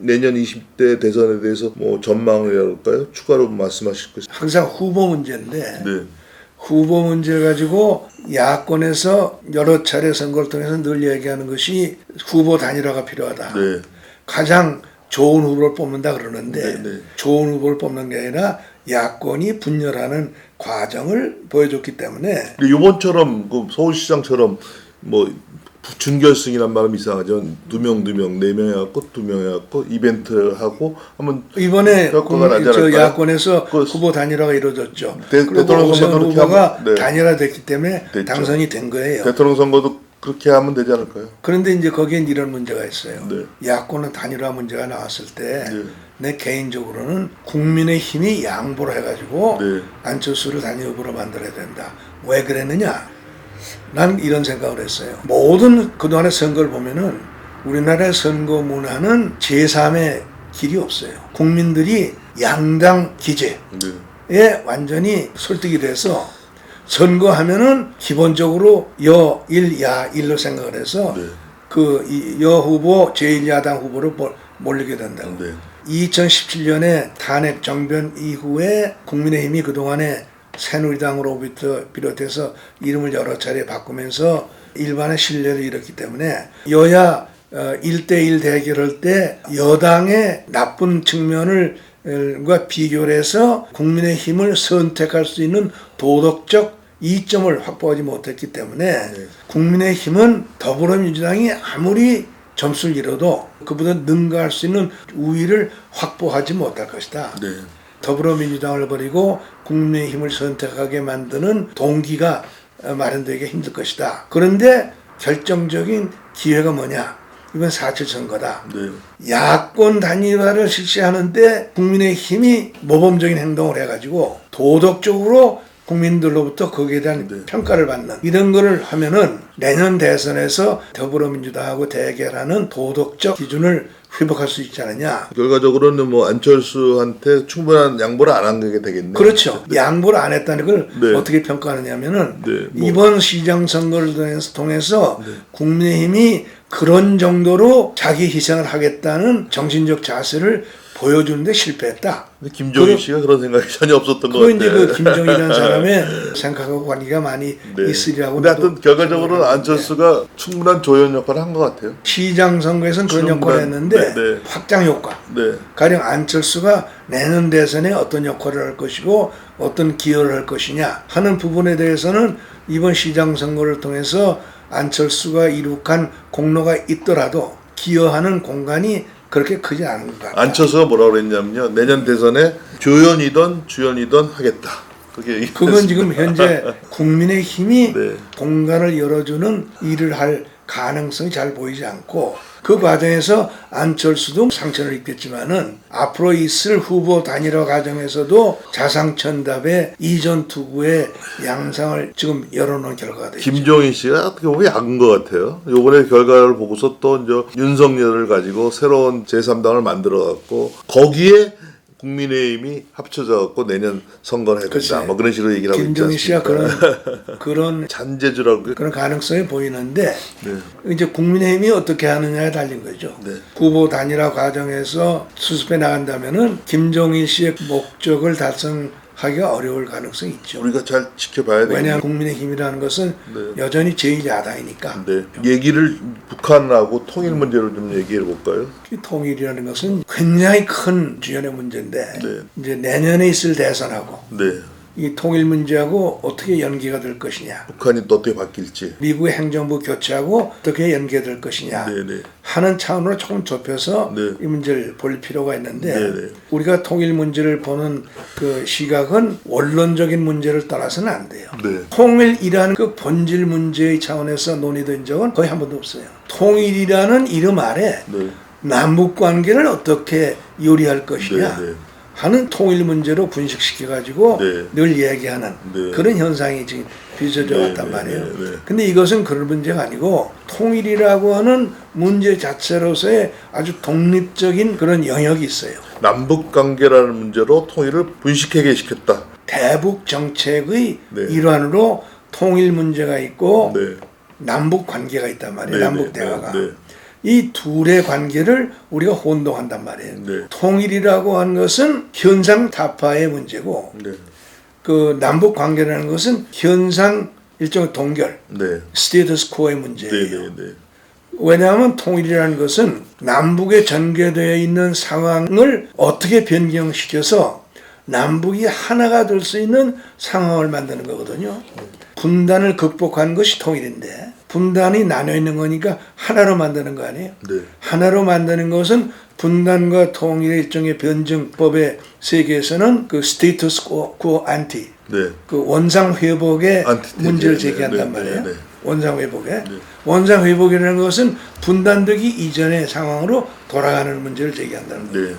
내년 20대 대선에 대해서 뭐 전망이랄까요? 추가로 말씀하실 것이. 항상 후보 문제인데 네. 후보 문제 가지고 야권에서 여러 차례 선거를 통해서 늘 얘기하는 것이 후보 단일화가 필요하다. 네. 가장 좋은 후보를 뽑는다 그러는데 네. 좋은 후보를 뽑는 게 아니라 야권이 분열하는 과정을 보여줬기 때문에 이번처럼 그 서울시장처럼 뭐 준결승이란 말은 이상하죠. 두 명, 네 명 해갖고 두 명 해갖고 이벤트 하고 하면 이번에 효과가 나지 저 않을까요? 야권에서 그 후보 단일화가 이루어졌죠. 대통령 그리고 오세훈 선거도 그렇게 후보가 하면, 네. 단일화됐기 때문에 됐죠. 당선이 된 거예요. 대통령 선거도 그렇게 하면 되지 않을까요? 그런데 이제 거기엔 이런 문제가 있어요. 네. 야권은 단일화 문제가 나왔을 때 네. 내 개인적으로는 국민의힘이 양보를 해가지고 네. 안철수를 단일 후보로 만들어야 된다. 왜 그랬느냐? 난 이런 생각을 했어요. 모든 그동안의 선거를 보면은 우리나라의 선거 문화는 제3의 길이 없어요. 국민들이 양당 기제에 완전히 설득이 돼서 선거하면은 기본적으로 여1, 야1로 생각을 해서 네. 그 여 후보 제1야당 후보로 몰리게 된다고. 네. 2017년에 탄핵 정변 이후에 국민의힘이 그동안에 새누리당으로부터 비롯해서 이름을 여러 차례 바꾸면서 일반의 신뢰를 잃었기 때문에 여야 1대1 대결할 때 여당의 나쁜 측면과 비교를 해서 국민의힘을 선택할 수 있는 도덕적 이점을 확보하지 못했기 때문에 국민의힘은 더불어민주당이 아무리 점수를 잃어도 그보다 능가할 수 있는 우위를 확보하지 못할 것이다. 네. 더불어민주당을 버리고 국민의힘을 선택하게 만드는 동기가 마련되기 힘들 것이다. 그런데 결정적인 기회가 뭐냐? 이번 4.7 선거다. 네. 야권 단일화를 실시하는데 국민의힘이 모범적인 행동을 해가지고 도덕적으로 국민들로부터 거기에 대한 평가를 받는 이런 거를 하면은 내년 대선에서 더불어민주당하고 대결하는 도덕적 기준을 회복할 수 있지 않느냐. 결과적으로는 뭐 안철수한테 충분한 양보를 안 한 게 되겠네요. 그렇죠. 양보를 안 했다는 걸 네. 어떻게 평가하느냐면은 네, 이번 시장 선거를 통해서 국민의힘이 그런 정도로 자기 희생을 하겠다는 정신적 자세를 보여주는데 실패했다. 근데 김종인 씨가 그런 생각이 전혀 없었던 것 그거 같아요. 이제 그 김정일이라는 사람의 생각하고 관계가 많이 있으리라고. 근데 하여튼 결과적으로는 안철수가 충분한 조연 역할을 한 것 같아요. 시장 선거에서는 그런 역할을 했는데 네. 확장 효과. 네. 가령 안철수가 내년 대선에 어떤 역할을 할 것이고 어떤 기여를 할 것이냐 하는 부분에 대해서는 이번 시장 선거를 통해서 안철수가 이룩한 공로가 있더라도 기여하는 공간이 그렇게 크지 않은 것 같아요. 안철수가 뭐라고 그랬냐면요. 내년 대선에 조연이든 주연이든 하겠다. 그게 그건 지금 현재 국민의힘이 네. 공간을 열어주는 일을 할 가능성이 잘 보이지 않고 그 과정에서 안철수도 상처를 입겠지만은 앞으로 있을 후보 단일화 과정에서도 자상천답의 이전 투구의 양상을 지금 열어놓은 결과가 되죠. 김종인 씨가 어떻게 보면 약은 것 같아요. 요번에 결과를 보고서 또 이제 윤석열을 가지고 새로운 제3당을 만들어갖고 거기에 국민의힘이 합쳐져갖고 내년 선거를 해야 된다. 뭐 그런 식으로 얘기를 하고 있지 김종인 씨가 않습니까? 그런 잔재주라고 그런 가능성이 보이는데 네. 이제 국민의힘이 어떻게 하느냐에 달린 거죠. 네. 후보 단일화 과정에서 수습해 나간다면은 김종인 씨의 목적을 달성하기가 어려울 가능성이 있죠. 우리가 잘 지켜봐야 되겠네요. 왜냐하면 국민의힘이라는 것은 여전히 제1야당이니까. 네. 얘기를 북한하고 통일 문제로 좀 얘기해 볼까요? 통일이라는 것은 굉장히 큰 주연의 문제인데 네. 이제 내년에 있을 대선하고 네. 이 통일 문제하고 어떻게 연계가 될 것이냐. 북한이 또 어떻게 바뀔지. 미국의 행정부 교체하고 어떻게 연계될 것이냐 네네. 하는 차원으로 조금 좁혀서 네. 이 문제를 볼 필요가 있는데 네네. 우리가 통일 문제를 보는 그 시각은 원론적인 문제를 떠나서는 안 돼요. 네. 통일이라는 그 본질 문제의 차원에서 논의된 적은 거의 한 번도 없어요. 통일이라는 이름 아래 네. 남북 관계를 어떻게 요리할 것이냐 네. 네. 하는 통일 문제로 분식시켜가지고 네. 늘 얘기하는 네. 그런 현상이 지금 빚어져 네, 왔단 네, 말이에요. 네, 네. 근데 이것은 그런 문제가 아니고 통일이라고 하는 문제 자체로서의 아주 독립적인 그런 영역이 있어요. 남북 관계라는 문제로 통일을 분식회계 시켰다. 대북 정책의 네. 일환으로 통일 문제가 있고 네. 남북 관계가 있단 말이에요. 네, 남북 네, 대화가. 네, 네. 이 둘의 관계를 우리가 혼동한단 말이에요. 네. 통일이라고 하는 것은 현상 타파의 문제고 네. 그 남북 관계라는 것은 현상 일종의 동결, 네. 스테이터스 코어의 문제예요. 네. 네. 네. 왜냐하면 통일이라는 것은 남북에 전개되어 있는 상황을 어떻게 변경시켜서 남북이 하나가 될 수 있는 상황을 만드는 거거든요. 분단을 극복하는 것이 통일인데 분단이 나뉘어 있는 거니까 하나로 만드는 거 아니에요? 네. 하나로 만드는 것은 분단과 통일의 일종의 변증법의 세계에서는 그 스테이터스 코 안티, 네. 그 원상 회복의 안티테제. 문제를 네, 제기한단 네, 말이에요. 네, 네. 원상 회복에. 원상 회복이라는 것은 분단되기 이전의 상황으로 돌아가는 문제를 제기한다는 거예요. 네.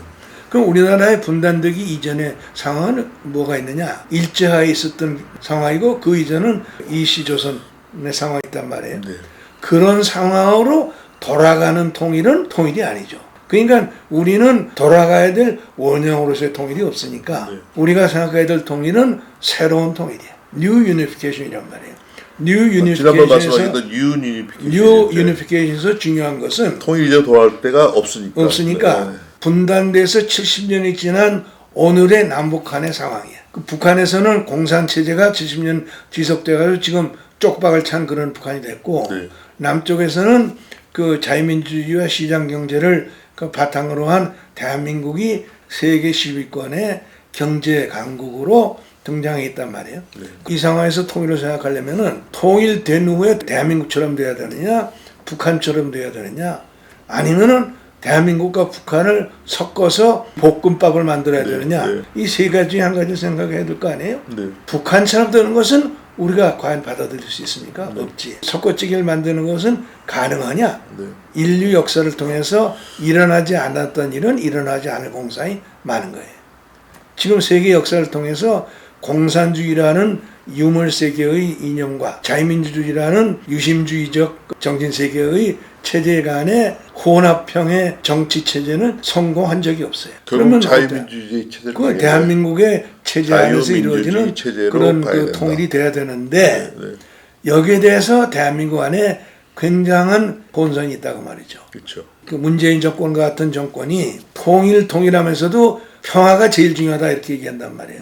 그럼 우리나라의 분단되기 이전의 상황은 뭐가 있느냐? 일제하에 있었던 상황이고 그 이전은 일시조선의 상황이 있단 말이에요. 네. 그런 상황으로 돌아가는 통일은 통일이 아니죠. 그러니까 우리는 돌아가야 될 원형으로서의 통일이 없으니까 네. 우리가 생각해야 될 통일은 새로운 통일이에요. New Unification이란 말이에요. New 지난번 Unification에서 말씀하셨던 유니피케이션. New Unification에서 중요한 것은 통일이제 돌아올 때가 없으니까. 네. 분단돼서 70년이 지난 오늘의 남북한의 상황이에요. 그 북한에서는 공산체제가 70년 지속돼가지고 지금 쪽박을 찬 그런 북한이 됐고 네. 남쪽에서는 그 자유민주주의와 시장경제를 그 바탕으로 한 대한민국이 세계 10위권의 경제 강국으로 등장해 있단 말이에요. 네. 이 상황에서 통일을 생각하려면은 통일된 후에 대한민국처럼 돼야 되느냐, 북한처럼 돼야 되느냐, 아니면은 대한민국과 북한을 섞어서 볶음밥을 만들어야 되느냐, 네. 이 세 가지 중에 한 가지 생각해야 될 거 아니에요? 네. 북한처럼 되는 것은 우리가 과연 받아들일 수 있습니까? 없지. 섞어찌개를 만드는 것은 가능하냐? 네. 인류 역사를 통해서 일어나지 않았던 일은 일어나지 않을 공산이 많은 거예요. 지금 세계 역사를 통해서 공산주의라는 유물세계의 이념과 자유민주주의라는 유심주의적 정신세계의 체제 간의 혼합형의 정치체제는 성공한 적이 없어요. 결국 자유민주주의 체제를 그 대한민국의 체제 안에서 이루어지는 체제로 그런 가야 그 된다. 통일이 돼야 되는데 네. 여기에 대해서 대한민국 안에 굉장한 본성이 있다고 말이죠. 그렇죠. 그 문재인 정권과 같은 정권이 통일하면서도 평화가 제일 중요하다 이렇게 얘기한단 말이에요.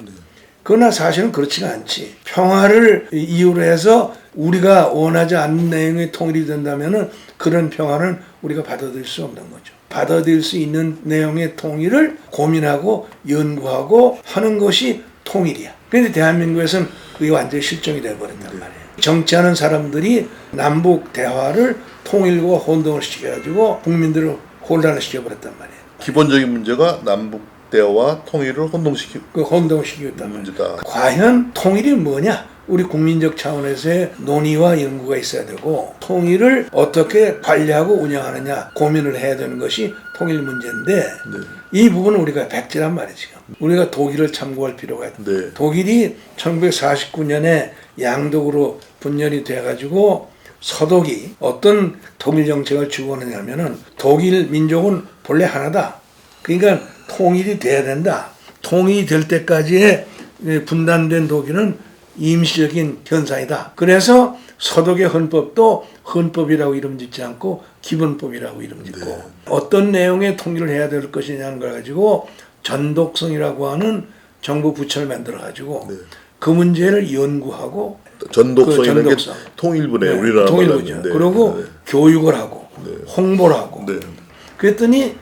그러나 사실은 그렇지가 않지. 평화를 이유로 해서 우리가 원하지 않는 내용의 통일이 된다면은 그런 평화는 우리가 받아들일 수 없는 거죠. 받아들일 수 있는 내용의 통일을 고민하고 연구하고 하는 것이 통일이야. 그런데 대한민국에서는 그게 완전히 실종이 되어버린단 말이에요. 정치하는 사람들이 남북 대화를 통일과 혼동을 시켜가지고 국민들을 혼란을 시켜버렸단 말이에요. 기본적인 문제가 남북 대화와 통일을 혼동시키고 그 혼동을 시켰단 말이에요. 문제다. 과연 통일이 뭐냐? 우리 국민적 차원에서의 논의와 연구가 있어야 되고 통일을 어떻게 관리하고 운영하느냐 고민을 해야 되는 것이 통일 문제인데 이 부분은 우리가 백지란 말이지. 우리가 독일을 참고할 필요가 있다. 네. 독일이 1949년에 양독으로 분열이 돼가지고 서독이 어떤 통일 정책을 추구하느냐면은 독일 민족은 본래 하나다. 그러니까 통일이 돼야 된다. 통일이 될 때까지의 분단된 독일은 임시적인 현상이다. 그래서 서독의 헌법도 헌법이라고 이름 짓지 않고 기본법이라고 이름 짓고 네. 어떤 내용의 통일을 해야 될 것이냐는 걸 가지고 전독성이라고 하는 정부 부처를 만들어 가지고 네. 그 문제를 연구하고 전독성이라는 그 전독성. 게 통일부네. 네, 우리나라 통일부죠. 말하는. 네. 그리고 네. 교육을 하고 홍보를 하고 네. 그랬더니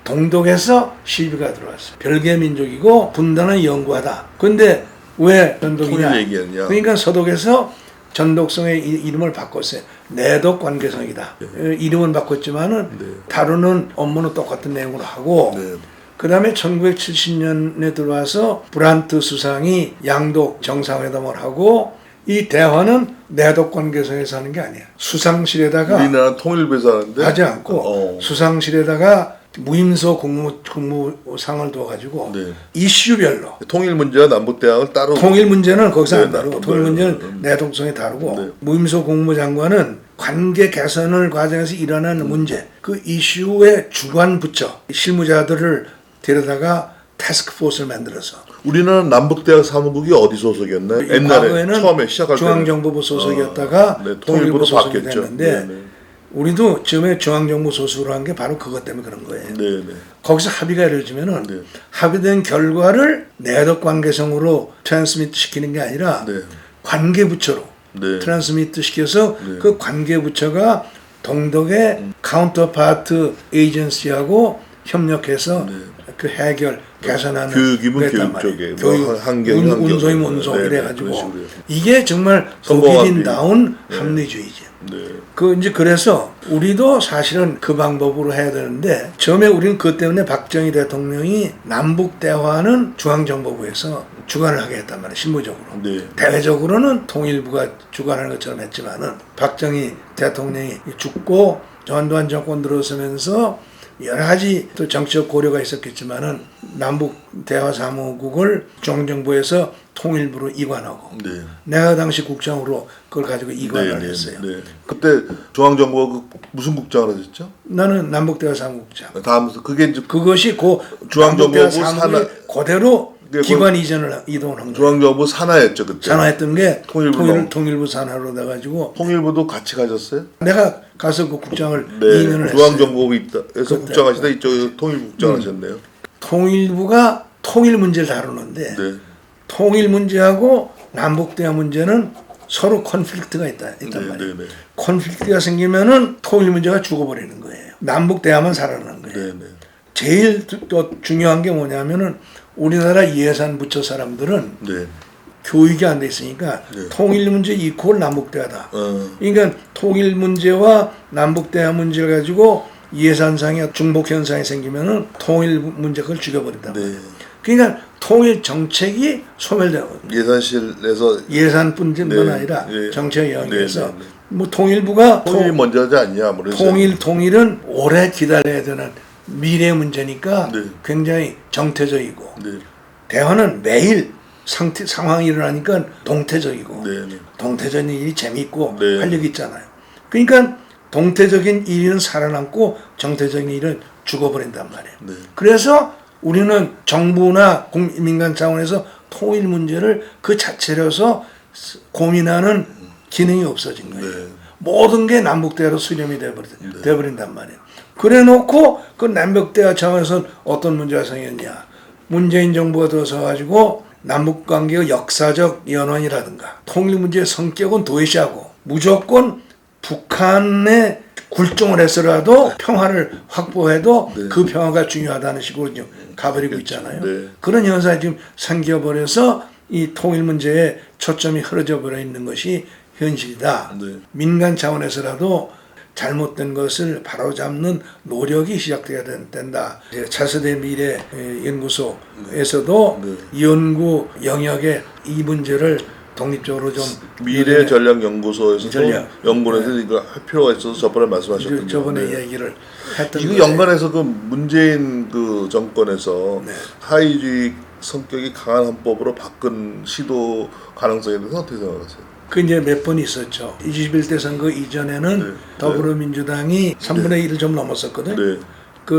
동독에서 시비가 들어왔어요. 별개 민족이고 분단은 영구하다. 근데 왜 전독이냐? 통일 얘기하냐? 그러니까 서독에서 전독성의 이름을 바꿨어요. 내독 관계성이다. 이름은 바꿨지만은 다루는 업무는 똑같은 내용으로 하고 네. 그 다음에 1970년에 들어와서 브란트 수상이 양독 정상회담을 하고 이 대화는 내독 관계성에서 하는 게 아니야. 수상실에다가 우리나라 통일부에서 하는데 하지 않고 수상실에다가 무임소 국무상을 둬가지고 네. 이슈별로 통일 문제와 남북 대화를 따로 통일 문제는 거기서 네, 안 다루고 네, 통일 네, 문제는 내동성에 다루고 네. 무임소 국무장관은 관계 개선을 과정에서 일어나는 문제 그 이슈의 주관 부처 실무자들을 데려다가 태스크포스를 만들어서 우리나라 남북 대화 사무국이 어디 소속이었나요? 옛날에 과거에는 처음에 시작할 때 중앙정보부 소속이었다가 네, 통일부 통일부로 소속이 바뀌었죠. 됐는데 네, 네. 우리도 처음에 중앙정부 소속으로 한 게 바로 그것 때문에 그런 거예요. 네, 네. 거기서 합의가 이루어지면은 네. 합의된 결과를 내덕 관계성으로 트랜스미트 시키는 게 아니라 네. 관계부처로 네. 트랜스미트 시켜서 네. 그 관계부처가 동덕의 카운터파트 에이전시하고 협력해서 네. 그 해결 개선하는 교육이면 그랬단 교육 말이에요. 쪽에, 뭐 환경이 환경. 운송이면 운송 네, 네, 이래가지고 그런 식으로요. 이게 정말 성공한 독일인다운 네. 합리주의죠. 네. 이제 그래서 우리도 사실은 그 방법으로 해야 되는데 처음에 우리는 그것 때문에 박정희 대통령이 남북 대화는 중앙정보부에서 주관을 하게 했단 말이에요. 실무적으로. 네. 대외적으로는 통일부가 주관하는 것처럼 했지만은 박정희 대통령이 죽고 전두환 정권 들어서면서 여러 가지 또 정치적 고려가 있었겠지만은 남북 대화 사무국을 중앙정부에서 통일부로 이관하고 네. 내가 당시 국장으로 그걸 가지고 이관을 네, 했어요. 네. 그때 중앙정부가 무슨 국장을 하셨죠? 나는 남북대화 사무국장. 다음서 그게 이제 그것이 그 중앙정보부 남북대화 사무국이 그대로 네, 기관 이동을 한 거예요. 중앙정부 산하였죠 그때. 산하했던 게 통일부 통일부 산하로 돼가지고 통일부도 같이 가셨어요? 내가 가서 그 국장을 네. 2년을 했어요. 중앙정보부 있다. 그래서 그때. 국장하시다 이쪽 통일부 국장하셨네요. 통일부가 통일 문제를 다루는데 네. 통일 문제하고 남북대화 문제는 서로 컨플릭트가 있단 네, 말이에요. 네, 네. 컨플릭트가 생기면은 통일 문제가 죽어버리는 거예요. 남북대화만 살아나는 거예요. 네, 네. 제일 또 중요한 게 뭐냐면은 우리나라 예산 부처 사람들은 네. 교육이 안 돼 있으니까 네. 통일 문제 이퀄 남북대화다. 어. 그러니까 통일 문제와 남북대화 문제를 가지고 예산상의 중복 현상이 생기면은 통일 문제 그걸 죽여버린다. 네. 그러니까 통일 정책이 소멸되고 예산실에서 예산뿐만 네. 아니라 네. 정책 영역에서 네, 네, 네. 뭐 통일부가 통일이 먼저 하지 않냐 아무래도. 통일은 오래 기다려야 되는 미래 문제니까 네. 굉장히 정태적이고 네. 대화는 매일 상황이 일어나니까 동태적이고 네, 네. 동태적인 일이 재미있고 네. 활력이 있잖아요. 그러니까 동태적인 일은 살아남고 정태적인 일은 죽어버린단 말이에요. 네. 그래서 우리는 정부나 민간 차원에서 통일 문제를 그 자체로서 고민하는 기능이 없어진 거예요. 네. 모든 게 남북대화로 수렴이 되어버린단 말이에요. 그래 놓고 그 남북대화 차원에서 어떤 문제가 생겼냐. 문재인 정부가 들어서 가지고 남북관계의 역사적 연원이라든가 통일 문제의 성격은 도외시하고 무조건 북한에 굴종을 해서라도 평화를 확보해도 네. 그 평화가 중요하다는 식으로 지금 가버리고 있잖아요. 네. 그런 현상이 지금 생겨버려서 이 통일 문제에 초점이 흐려져 버려 있는 것이 현실이다. 네. 민간 차원에서라도 잘못된 것을 바로잡는 노력이 시작돼야 된다. 차세대 미래 연구소에서도 네. 연구 영역에 이 문제를 독립적으로 좀 미래 전략 연구소에서도 전략. 연구해서 이거 할 필요가 있어서 저번에 말씀하셨거든요. 저번에 네. 얘기를 했던 이거 거예요. 연관해서 그 문재인 그 정권에서 네. 하위주의 성격이 강한 헌법으로 바꾼 시도 가능성에 대해서 어떻게 생각하세요? 그 이제 몇 번 있었죠. 21대 선거 이전에는 네. 더불어민주당이 3분의 1을 좀 넘었었거든. 네.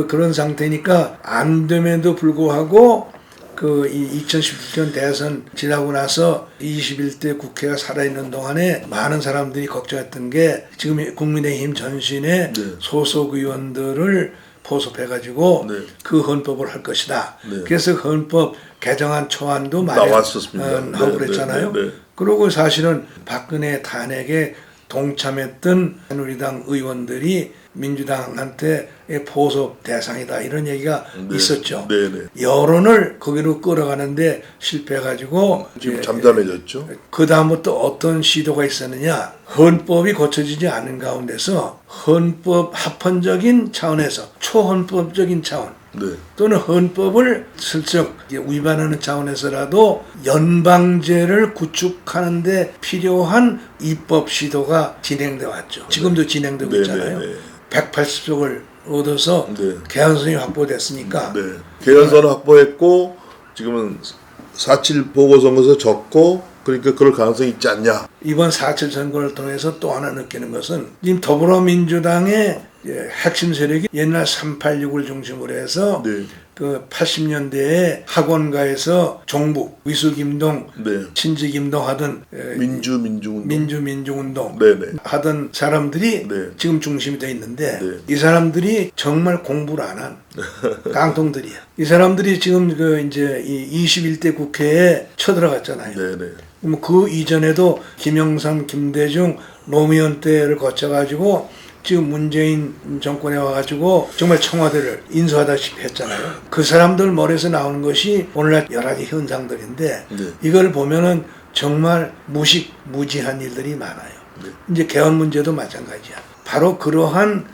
그런 상태니까 안 됨에도 불구하고 그 2017년 대선 지나고 나서 21대 국회가 살아있는 동안에 많은 사람들이 걱정했던 게 지금 국민의힘 전신의 네. 소속 의원들을 포섭해가지고 네. 그 헌법을 할 것이다. 네. 그래서 그 헌법 개정안 초안도 나왔었습니다. 마련하고 네, 그랬잖아요. 네, 네, 네. 그리고 사실은 박근혜 탄핵에 동참했던 새누리당 의원들이 민주당한테 포섭 대상이다 이런 얘기가 네. 있었죠. 네, 네. 여론을 거기로 끌어가는데 실패해가지고 지금 잠잠해졌죠. 그 다음부터 어떤 시도가 있었느냐. 헌법이 고쳐지지 않은 가운데서 헌법 합헌적인 차원에서 초헌법적인 차원 네. 또는 헌법을 슬쩍 위반하는 차원에서라도 연방제를 구축하는 데 필요한 입법 시도가 진행되어 왔죠. 지금도 진행되고 네, 있잖아요. 네, 네. 180석을 얻어서 네. 개헌선이 확보됐으니까 네. 개헌선을 확보했고 지금은 4.7 보궐선거에서 졌고 그러니까 그럴 가능성이 있지 않냐. 이번 4.7 선거를 통해서 또 하나 느끼는 것은 지금 더불어민주당의 핵심 세력이 옛날 386을 중심으로 해서 네. 그 80년대에 학원가에서 종북, 위수김동, 네. 친지김동 하던 민주운동. 민주운동 네네. 하던 사람들이 네. 지금 중심이 되어 있는데 네. 이 사람들이 정말 공부를 안 한 깡통들이야. 이 사람들이 지금 그 이제 이 21대 국회에 쳐들어갔잖아요. 네네. 뭐 그 이전에도 김영삼, 김대중, 노무현 때를 거쳐가지고 지금 문재인 정권에 와가지고 정말 청와대를 인수하다시피 했잖아요. 그 사람들 머리에서 나오는 것이 오늘날 여러 가지 현상들인데 네. 이걸 보면은 정말 무지한 일들이 많아요. 네. 이제 개헌 문제도 마찬가지야. 바로 그러한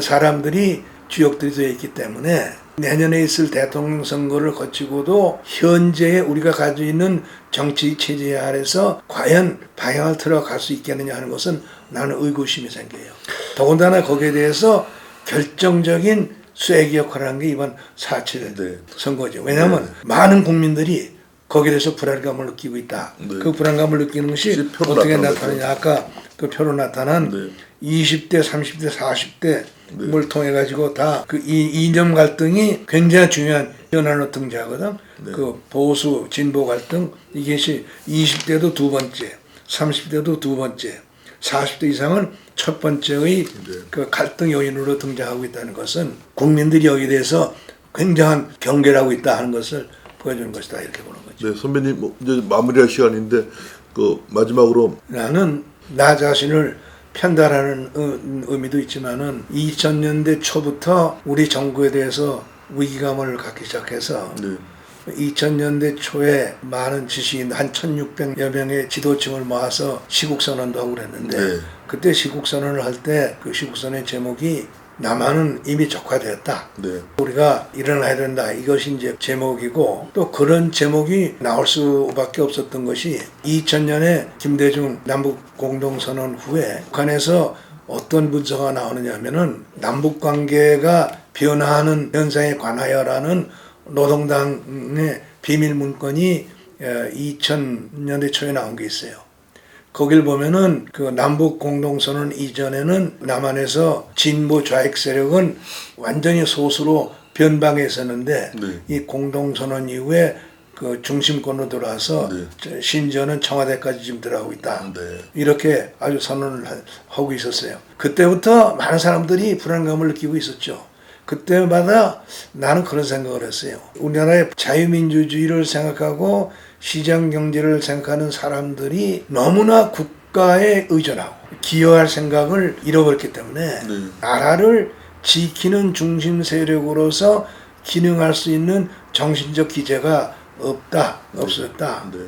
사람들이 주역들이 되어 있기 때문에 내년에 있을 대통령 선거를 거치고도 현재의 우리가 가지고 있는 정치 체제 아래서 과연 방향을 틀어갈 수 있겠느냐 하는 것은 나는 의구심이 생겨요. 더군다나 거기에 대해서 결정적인 쐐기 역할을 한 게 이번 4.7 네. 선거죠. 왜냐하면 많은 국민들이 거기에 대해서 불안감을 느끼고 있다. 네. 그 불안감을 느끼는 것이 표로 어떻게 나타난 나타나냐. 아까 그 표로 나타난 네. 20대, 30대, 40대 를 통해 가지고 다 그 이념 갈등이 굉장히 중요한 현안으로 등장하거든. 네. 그 보수 진보 갈등 이것이 20대도 두 번째, 30대도 두 번째, 40대 이상은 첫 번째의 그 갈등 요인으로 등장하고 있다는 것은 국민들이 여기에 대해서 굉장한 경계를 하고 있다 하는 것을 보여주는 것이다 이렇게 보는 거죠. 네, 선배님 뭐 이제 마무리할 시간인데 그 마지막으로 나는 나 자신을 편달하는 의미도 있지만은 2000년대 초부터 우리 정부에 대해서 위기감을 갖기 시작해서 네. 2000년대 초에 많은 지식인 한 1600여 명의 지도층을 모아서 시국선언도 하고 그랬는데 네. 그때 시국선언을 할 때 그 시국선언의 제목이 남한은 이미 적화되었다. 네. 우리가 일어나야 된다. 이것이 이제 제목이고 또 그런 제목이 나올 수밖에 없었던 것이 2000년에 김대중 남북공동선언 후에 북한에서 어떤 문서가 나오느냐 하면은 남북관계가 변화하는 현상에 관하여라는 노동당의 비밀 문건이 2000년대 초에 나온 게 있어요. 거길 보면은 그 남북 공동선언 이전에는 남한에서 진보 좌익 세력은 완전히 소수로 변방에 있었는데 네. 이 공동선언 이후에 그 중심권으로 들어와서 네. 심지어는 청와대까지 지금 들어가고 있다. 네. 이렇게 아주 선언을 하고 있었어요. 그때부터 많은 사람들이 불안감을 느끼고 있었죠. 그때마다 나는 그런 생각을 했어요. 우리나라의 자유민주주의를 생각하고 시장 경제를 생각하는 사람들이 너무나 국가에 의존하고 기여할 생각을 잃어버렸기 때문에 네. 나라를 지키는 중심 세력으로서 기능할 수 있는 정신적 기제가 없었다. 네.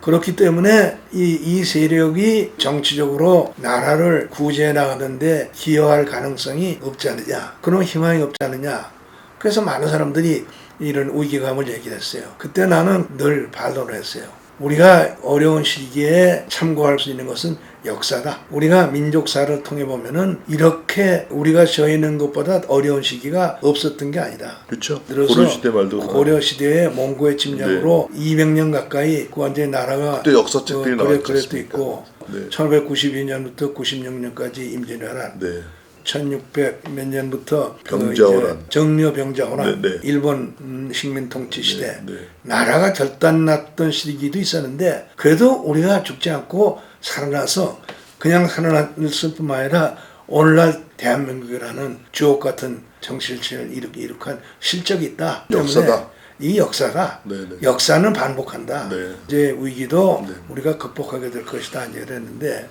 그렇기 때문에 이 세력이 정치적으로 나라를 구제해 나가는데 기여할 가능성이 없지 않느냐. 그런 희망이 없지 않느냐. 그래서 많은 사람들이 이런 위기감을 얘기했어요. 그때 나는 늘 반론을 했어요. 우리가 어려운 시기에 참고할 수 있는 것은 역사다. 우리가 민족사를 통해 보면은 이렇게 우리가 처해 있는 것보다 어려운 시기가 없었던 게 아니다. 그렇죠. 들어서 고려시대 말도 고려 시대의 몽고의 침략으로 200년 가까이 그 완전히 나라가 그때 역사책들이 나왔지 그래도 않습니까? 있고 네. 1592년부터 96년까지 임진왜란 네. 1600 몇 년부터 병자호란. 정려 병자호란 네, 네. 일본 식민 통치 시대 네, 네. 나라가 결단났던 시기도 있었는데 그래도 우리가 죽지 않고 살아나서 그냥 살아났을 뿐만 아니라 오늘날 대한민국이라는 주옥 같은 정실체를 이룩한 실적이 있다. 때문에 역사다. 이 역사다. 네, 네. 역사는 반복한다. 네. 이제 위기도 네. 우리가 극복하게 될 것이다 이제 그랬는데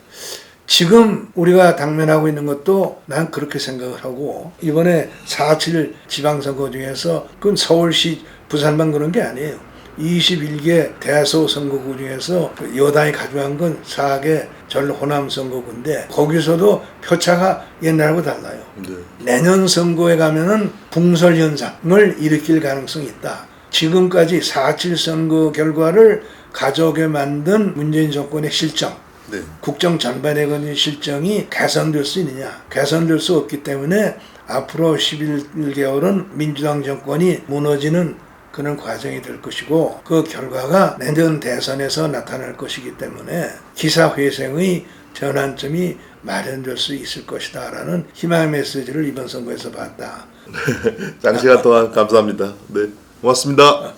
지금 우리가 당면하고 있는 것도 난 그렇게 생각을 하고 이번에 4.7 지방선거 중에서 그건 서울시 부산만 그런 게 아니에요. 21개 대소 선거구 중에서 여당이 가져간 건 4개 전 호남 선거구인데 거기서도 표차가 옛날하고 달라요. 네. 내년 선거에 가면은 붕설 현상을 일으킬 가능성이 있다. 지금까지 4.7 선거 결과를 가져오게 만든 문재인 정권의 실정, 네. 국정 전반에 걸린 실정이 개선될 수 있느냐? 개선될 수 없기 때문에 앞으로 11개월은 민주당 정권이 무너지는 그런 과정이 될 것이고 그 결과가 내년 대선에서 나타날 것이기 때문에 기사회생의 전환점이 마련될 수 있을 것이다라는 희망의 메시지를 이번 선거에서 봤다. 장시간 동안 감사합니다. 네, 고맙습니다.